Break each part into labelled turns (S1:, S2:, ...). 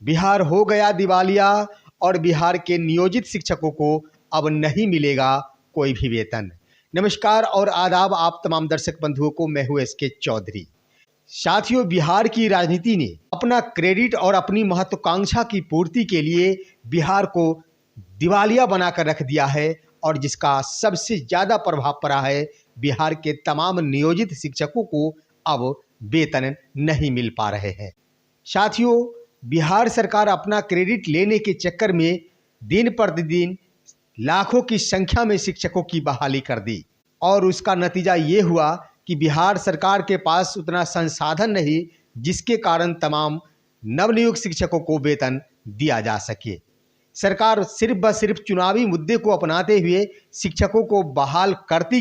S1: बिहार हो गया दिवालिया और बिहार के नियोजित शिक्षकों को अब नहीं मिलेगा कोई भी वेतन। नमस्कार और आदाब आप तमाम दर्शक बंधुओं को, मैं हूं एसके चौधरी। साथियों, बिहार की राजनीति ने अपना क्रेडिट और अपनी महत्वाकांक्षा की पूर्ति के लिए बिहार को दिवालिया बनाकर रख दिया है और जिसका सबसे ज़्यादा प्रभाव पड़ा है बिहार के तमाम नियोजित शिक्षकों को अब वेतन नहीं मिल पा रहे हैं। साथियों, बिहार सरकार अपना क्रेडिट लेने के चक्कर में दिन प्रतिदिन लाखों की संख्या में शिक्षकों की बहाली कर दी और उसका नतीजा ये हुआ कि बिहार सरकार के पास उतना संसाधन नहीं जिसके कारण तमाम नवनियुक्त शिक्षकों को वेतन दिया जा सके। सरकार सिर्फ व सिर्फ चुनावी मुद्दे को अपनाते हुए शिक्षकों को बहाल करती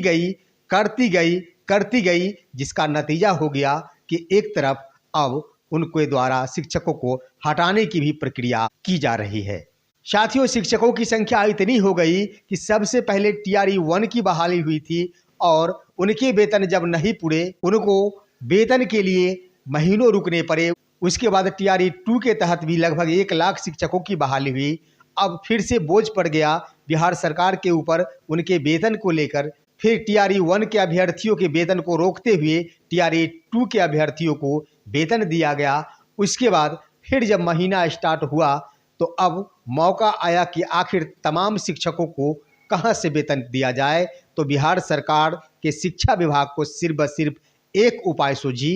S1: गई, जिसका नतीजा हो गया कि एक तरफ अब उनके द्वारा शिक्षकों को हटाने की भी प्रक्रिया की जा रही है। साथियों, शिक्षकों की संख्या इतनी हो गई कि सबसे पहले TRE 1 की बहाली हुई थी और उनके वेतन जब नहीं पूरे, उनको वेतन के लिए महीनों रुकने पड़े। उसके बाद TRE 2 के तहत भी लगभग 1 लाख शिक्षकों की बहाली हुई। अब फिर से बोझ पड़ गया बिहार सरकार के ऊपर उनके वेतन को लेकर। फिर TRE 1 के अभ्यर्थियों के वेतन को रोकते हुए TRE 2 के अभ्यर्थियों को वेतन दिया गया। उसके बाद फिर जब महीना स्टार्ट हुआ तो अब मौका आया कि आखिर तमाम शिक्षकों को कहां से वेतन दिया जाए। तो बिहार सरकार के शिक्षा विभाग को सिर्फ व सिर्फ एक उपाय सूझी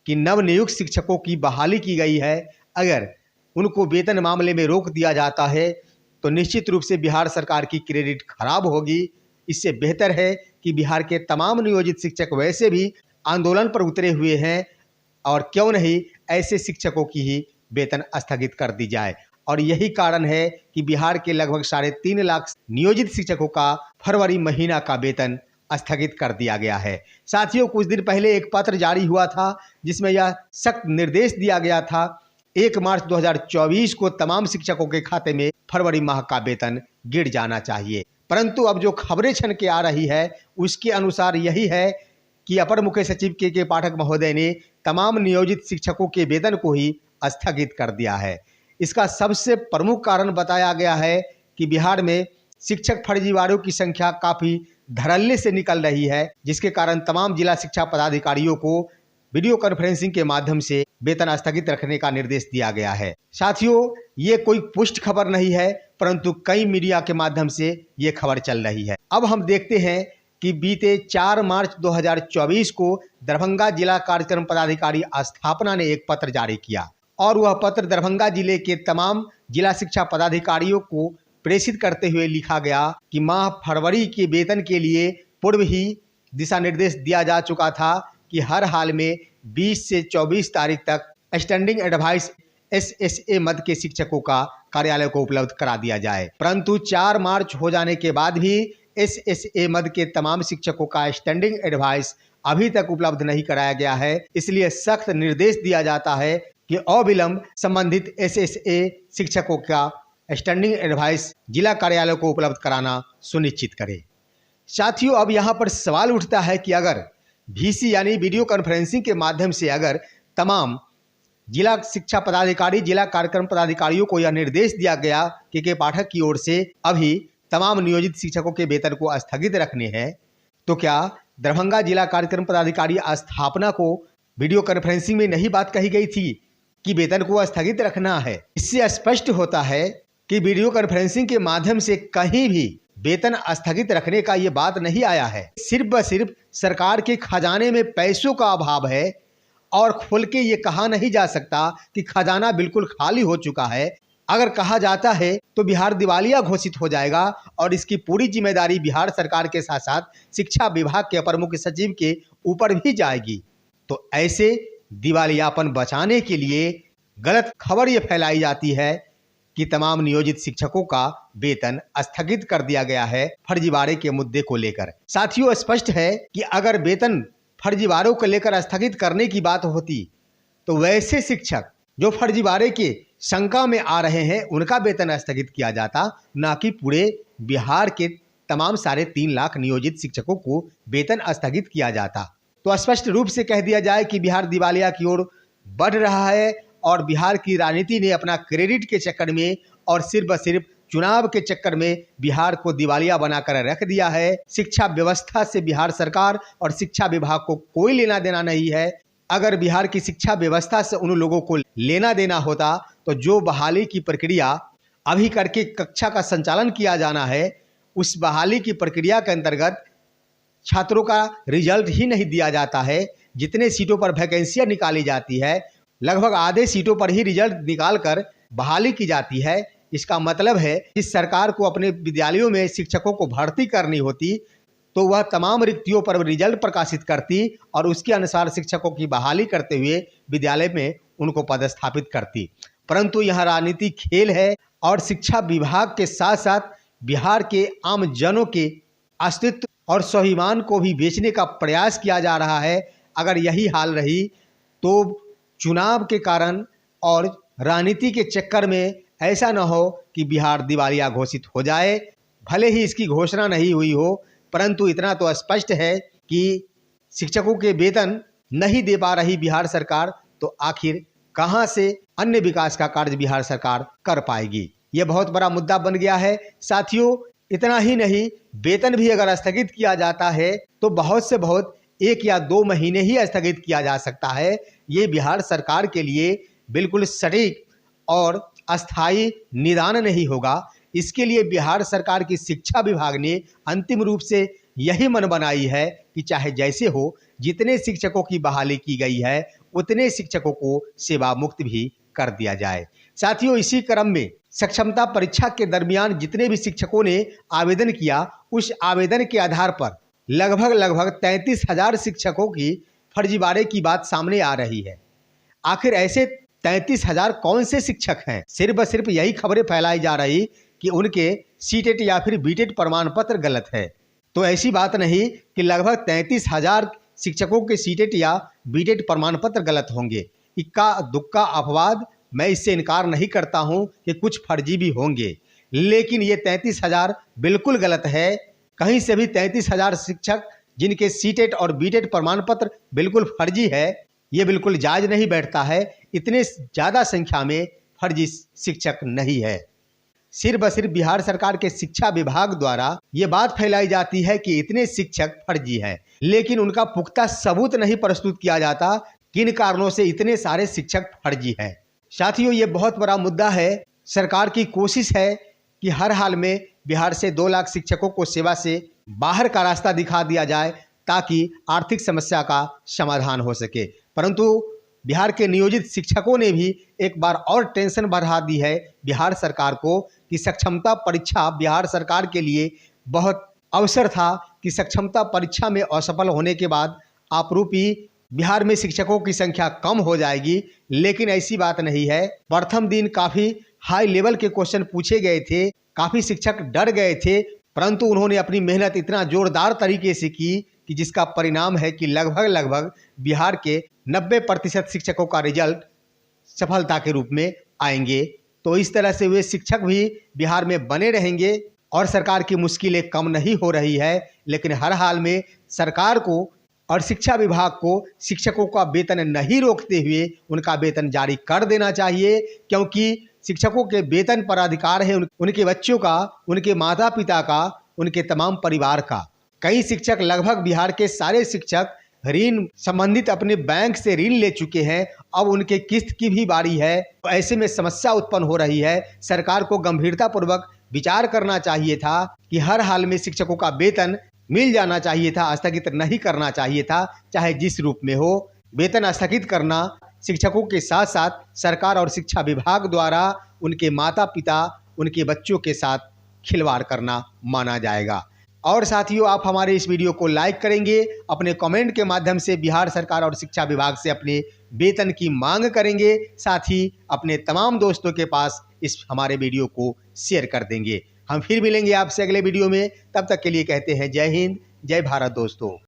S1: कि नवनियुक्त शिक्षकों की बहाली की गई है। अगर उनको वेतन मामले में रोक दिया जाता है तो निश्चित रूप से बिहार सरकार की क्रेडिट खराब होगी। इससे बेहतर है कि बिहार के तमाम नियोजित शिक्षक वैसे भी आंदोलन पर उतरे हुए हैं और क्यों नहीं ऐसे शिक्षकों की ही वेतन स्थगित कर दी जाए। और यही कारण है कि बिहार के लगभग 3.5 लाख नियोजित शिक्षकों का फरवरी महीना का वेतन स्थगित कर दिया गया है। साथियों, कुछ दिन पहले एक पत्र जारी हुआ था जिसमें यह सख्त निर्देश दिया गया था 1 मार्च 2024 को तमाम शिक्षकों के खाते में फरवरी माह का वेतन गिर जाना चाहिए। परंतु अब जो खबरें छन के आ रही है उसके अनुसार यही है कि अपर मुख्य सचिव के पाठक महोदय ने तमाम नियोजित शिक्षकों के वेतन को ही स्थगित कर दिया है। इसका सबसे प्रमुख कारण बताया गया है कि बिहार में शिक्षक फर्जीवाड़ों की संख्या काफ़ी धड़ल्ले से निकल रही है, जिसके कारण तमाम जिला शिक्षा पदाधिकारियों को वीडियो कॉन्फ्रेंसिंग के माध्यम से वेतन स्थगित रखने का निर्देश दिया गया है। साथियों, ये कोई पुष्ट खबर नहीं है, परंतु कई मीडिया के माध्यम से ये खबर चल रही है। अब हम देखते हैं कि बीते 4 मार्च 2024 को दरभंगा जिला कार्यक्रम पदाधिकारी स्थापना ने एक पत्र जारी किया और वह पत्र दरभंगा जिले के तमाम जिला शिक्षा पदाधिकारियों को प्रेषित करते हुए लिखा गया कि माह फरवरी के वेतन के लिए पूर्व ही दिशा निर्देश दिया जा चुका था कि हर हाल में 20 से 24 तारीख तक स्टैंडिंग एडवाइस SSA मद के शिक्षकों का कार्यालय को उपलब्ध करा दिया जाए। परंतु 4 मार्च हो जाने के बाद भी SSA मद के तमाम शिक्षकों का स्टैंडिंग एडवाइस अभी तक उपलब्ध नहीं कराया गया है। इसलिए सख्त निर्देश दिया जाता है कि अविलंब संबंधित SSA शिक्षकों का स्टैंडिंग एडवाइस जिला कार्यालय को उपलब्ध कराना सुनिश्चित करे। साथियों, अब यहाँ पर सवाल उठता है कि अगर VC यानी वीडियो कॉन्फ्रेंसिंग के माध्यम से अगर तमाम जिला शिक्षा पदाधिकारी, जिला कार्यक्रम पदाधिकारियों को यह निर्देश दिया गया कि पाठक की ओर से अभी तमाम नियोजित शिक्षकों के वेतन को स्थगित रखने हैं, तो क्या दरभंगा जिला कार्यक्रम पदाधिकारी स्थापना को वीडियो कॉन्फ्रेंसिंग में नहीं बात कही गई थी कि वेतन को स्थगित रखना है? इससे स्पष्ट होता है कि वीडियो कॉन्फ्रेंसिंग के माध्यम से कहीं भी वेतन स्थगित रखने का ये बात नहीं आया है। सिर्फ व सिर्फ सरकार के खजाने में पैसों का अभाव है और खोल के ये कहा नहीं जा सकता कि खजाना बिल्कुल खाली हो चुका है। अगर कहा जाता है तो बिहार दिवालिया घोषित हो जाएगा और इसकी पूरी जिम्मेदारी बिहार सरकार के साथ साथ शिक्षा विभाग के अपर मुख्य सचिव के ऊपर भी जाएगी। तो ऐसे दिवालियापन बचाने के लिए गलत खबर ये फैलाई जाती है कि तमाम नियोजित शिक्षकों का वेतन स्थगित कर दिया गया है फर्जीवाड़े के मुद्दे को लेकर। साथियों, स्पष्ट है कि अगर वेतन फर्जीवाड़ों को लेकर स्थगित करने की बात होती तो वैसे शिक्षक जो फर्जीवाड़े के शंका में आ रहे हैं उनका वेतन स्थगित किया जाता, ना कि पूरे बिहार के तमाम 3.5 लाख नियोजित शिक्षकों को वेतन स्थगित किया जाता। तो स्पष्ट रूप से कह दिया जाए कि बिहार दिवालिया की ओर बढ़ रहा है और बिहार की राजनीति ने अपना क्रेडिट के चक्कर में और सिर्फ चुनाव के चक्कर में बिहार को दिवालिया बनाकर रख दिया है। शिक्षा व्यवस्था से बिहार सरकार और शिक्षा विभाग को कोई लेना देना नहीं है। अगर बिहार की शिक्षा व्यवस्था से उन लोगों को लेना देना होता तो जो बहाली की प्रक्रिया अभी करके कक्षा का संचालन किया जाना है, उस बहाली की प्रक्रिया के अंतर्गत छात्रों का रिजल्ट ही नहीं दिया जाता है। जितने सीटों पर वैकेंसियां निकाली जाती है, लगभग आधे सीटों पर ही रिजल्ट निकालकर बहाली की जाती है। इसका मतलब है कि सरकार को अपने विद्यालयों में शिक्षकों को भर्ती करनी होती तो वह तमाम रिक्तियों पर रिजल्ट प्रकाशित करती और उसके अनुसार शिक्षकों की बहाली करते हुए विद्यालय में उनको पदस्थापित करती। परंतु यह राजनीतिक खेल है और शिक्षा विभाग के साथ साथ बिहार के आम जनों के अस्तित्व और स्वाभिमान को भी बेचने का प्रयास किया जा रहा है। अगर यही हाल रही तो चुनाव के कारण और राजनीति के चक्कर में ऐसा न हो कि बिहार दिवालिया घोषित हो जाए। भले ही इसकी घोषणा नहीं हुई हो, परंतु इतना तो स्पष्ट है कि शिक्षकों के वेतन नहीं दे पा रही बिहार सरकार, तो आखिर कहां से अन्य विकास का कार्य बिहार सरकार कर पाएगी। यह बहुत बड़ा मुद्दा बन गया है। साथियों, इतना ही नहीं, वेतन भी अगर स्थगित किया जाता है तो बहुत से बहुत 1 या 2 महीने ही स्थगित किया जा सकता है। ये बिहार सरकार के लिए बिल्कुल सटीक और अस्थायी निदान नहीं होगा। इसके लिए बिहार सरकार की शिक्षा विभाग ने अंतिम रूप से यही मन बनाई है कि चाहे जैसे हो, जितने शिक्षकों की बहाली की गई है उतने शिक्षकों को सेवा मुक्त भी कर दिया जाए। साथियों, इसी क्रम में सक्षमता परीक्षा के दरमियान जितने भी शिक्षकों ने आवेदन किया, उस आवेदन के आधार पर लगभग 33,000 शिक्षकों की फर्जीवाड़े की बात सामने आ रही है। आखिर ऐसे 33,000 कौन से शिक्षक हैं? सिर्फ यही खबरें फैलाई जा रही कि उनके सीटेट या फिर बीटेट प्रमाण पत्र गलत है। तो ऐसी बात नहीं कि लगभग 33,000 शिक्षकों के सीटेट या बीटेट प्रमाण पत्र गलत होंगे। इक्का दुक्का अपवाद, मैं इससे इनकार नहीं करता हूं कि कुछ फर्जी भी होंगे, लेकिन ये 33,000 बिल्कुल गलत है। कहीं से भी 33,000 शिक्षक जिनके सीटेट और बीटेट प्रमाण पत्र बिल्कुल फर्जी है, ये बिल्कुल जायज नहीं बैठता है। इतने ज़्यादा संख्या में फर्जी शिक्षक नहीं है। सिर्फ बिहार सरकार के शिक्षा विभाग द्वारा ये बात फैलाई जाती है कि इतने शिक्षक फर्जी हैं, लेकिन उनका पुख्ता सबूत नहीं प्रस्तुत किया जाता किन कारणों से इतने सारे शिक्षक फर्जी हैं। साथियों, ये बहुत बड़ा मुद्दा है। सरकार की कोशिश है कि हर हाल में बिहार से 2 लाख शिक्षकों को सेवा से बाहर का रास्ता दिखा दिया जाए ताकि आर्थिक समस्या का समाधान हो सके। परंतु बिहार के नियोजित शिक्षकों ने भी एक बार और टेंशन बढ़ा दी है बिहार सरकार को कि सक्षमता परीक्षा बिहार सरकार के लिए बहुत अवसर था कि सक्षमता परीक्षा में असफल होने के बाद आपरूपी बिहार में शिक्षकों की संख्या कम हो जाएगी, लेकिन ऐसी बात नहीं है। प्रथम दिन काफ़ी हाई लेवल के क्वेश्चन पूछे गए थे, काफ़ी शिक्षक डर गए थे, परंतु उन्होंने अपनी मेहनत इतना जोरदार तरीके से की कि जिसका परिणाम है कि लगभग बिहार के 90% शिक्षकों का रिजल्ट सफलता के रूप में आएंगे। तो इस तरह से वे शिक्षक भी बिहार में बने रहेंगे और सरकार की मुश्किलें कम नहीं हो रही है। लेकिन हर हाल में सरकार को और शिक्षा विभाग को शिक्षकों का वेतन नहीं रोकते हुए उनका वेतन जारी कर देना चाहिए, क्योंकि शिक्षकों के वेतन पर अधिकार है उनके बच्चों का, उनके माता पिता का, उनके तमाम परिवार का। कई शिक्षक, लगभग बिहार के सारे शिक्षक ऋण संबंधित अपने बैंक से ऋण ले चुके हैं। अब उनके किस्त की भी बारी है। तो ऐसे में समस्या उत्पन्न हो रही है। सरकार को गंभीरतापूर्वक विचार करना चाहिए था कि हर हाल में शिक्षकों का वेतन मिल जाना चाहिए था, स्थगित नहीं करना चाहिए था, चाहे जिस रूप में हो। वेतन स्थगित करना शिक्षकों के साथ साथ सरकार और शिक्षा विभाग द्वारा उनके माता पिता, उनके बच्चों के साथ खिलवाड़ करना माना जाएगा। और साथियों, आप हमारे इस वीडियो को लाइक करेंगे, अपने कमेंट के माध्यम से बिहार सरकार और शिक्षा विभाग से अपने वेतन की मांग करेंगे, साथ ही अपने तमाम दोस्तों के पास इस हमारे वीडियो को शेयर कर देंगे। हम फिर मिलेंगे आपसे अगले वीडियो में। तब तक के लिए कहते हैं जय हिंद, जय भारत दोस्तों।